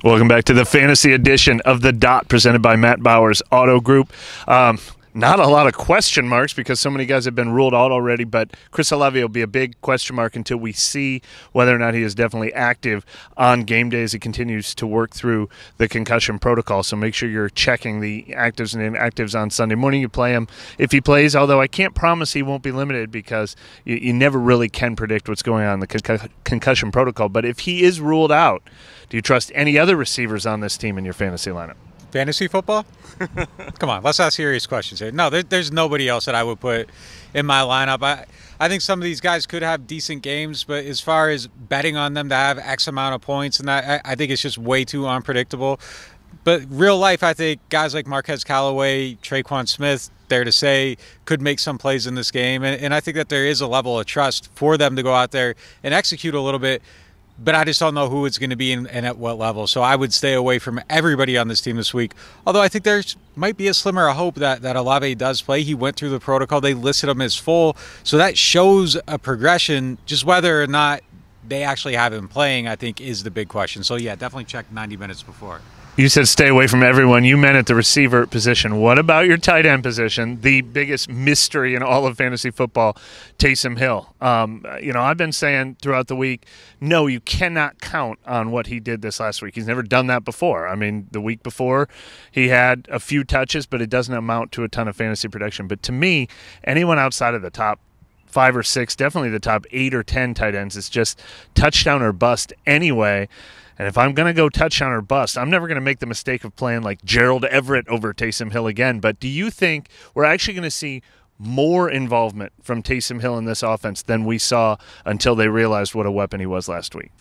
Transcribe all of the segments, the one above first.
Welcome back to the fantasy edition of The Dot, presented by Matt Bauer's Auto Group. Not a lot of question marks because so many guys have been ruled out already, but Chris Olave will be a big question mark until we see whether or not he is definitely active on game day as he continues to work through the concussion protocol. So make sure you're checking the actives and inactives on Sunday morning. You play him if he plays, although I can't promise he won't be limited because you never really can predict what's going on in the concussion protocol. But if he is ruled out, do you trust any other receivers on this team in your fantasy lineup? Fantasy football? Come on, let's ask serious questions here. No, there's nobody else that I would put in my lineup. I think some of these guys could have decent games, but as far as betting on them to have X amount of points, and that, I think it's just way too unpredictable. But real life, I think guys like Marquez Callaway, Traquan Smith, dare to say, could make some plays in this game. And I think that there is a level of trust for them to go out there and execute a little bit. But I just don't know who it's going to be and at what level. So I would stay away from everybody on this team this week. Although I think there's might be a slimmer of hope that Olave does play. He went through the protocol. They listed him as full. So that shows a progression. Just whether or not they actually have him playing, I think, is the big question. So, yeah, definitely check 90 minutes before. You said stay away from everyone. You meant at the receiver position. What about your tight end position? The biggest mystery in all of fantasy football, Taysom Hill. I've been saying throughout the week, no, you cannot count on what he did this last week. He's never done that before. I mean, the week before, he had a few touches, but it doesn't amount to a ton of fantasy production. But to me, anyone outside of the top 5 or 6, definitely the top 8 or 10 tight ends, it's just touchdown or bust anyway. And if I'm going to go touchdown or bust, I'm never going to make the mistake of playing like Gerald Everett over Taysom Hill again. But do you think we're actually going to see more involvement from Taysom Hill in this offense than we saw until they realized what a weapon he was last week?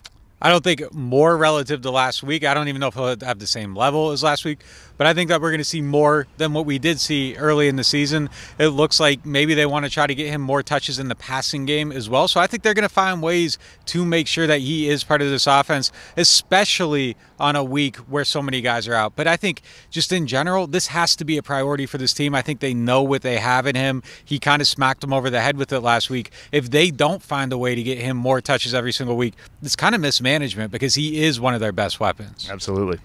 I don't think more relative to last week. I don't even know if he'll have the same level as last week. But I think that we're going to see more than what we did see early in the season. It looks like maybe they want to try to get him more touches in the passing game as well. So I think they're going to find ways to make sure that he is part of this offense, especially on a week where so many guys are out. But I think just in general, this has to be a priority for this team. I think they know what they have in him. He kind of smacked them over the head with it last week. If they don't find a way to get him more touches every single week, it's kind of mismanagement because he is one of their best weapons. Absolutely.